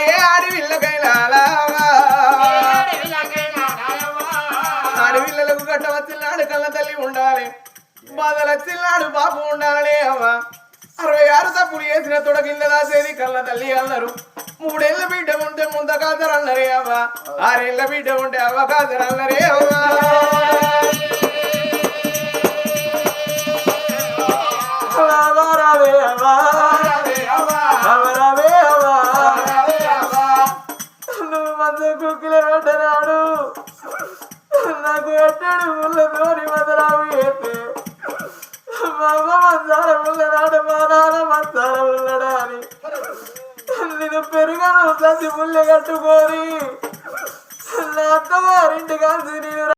ఏ ఆడవిల్లకైనా ఆడవిల్లలకు గట్ట వచ్చినాడు కళ్ళ తల్లి ఉండాలి బాధలు వచ్చినాడు బాబు ఉండాలనే అవ్వ 66 తప్పులు వేసిన తొడగిల్ల రాసేది కళ్ళ తల్లి అన్నారు 3 ఏళ్ళ బిడ్డ ఉంటే ముంద కాదరు అన్నరే అవ్వ 6 ఏళ్ళ బిడ్డ ఉంటే అవ్వ కాదరు అన్నరే అవ్వ నువ్వు మందు కుక్కిల పెట్టనాడు నాకు ఎట్టాడు ముళ్ళ నోరి మదరావు ఏంటి మా అమ్మ మంచాల ముళ్ళనాడు మా నాన్న మంచాల ముళ్ళడా అని నేను పెరుగను ససి ముళ్ళ కట్టుకోని నా అత్తగారింటి కాల్సి నేను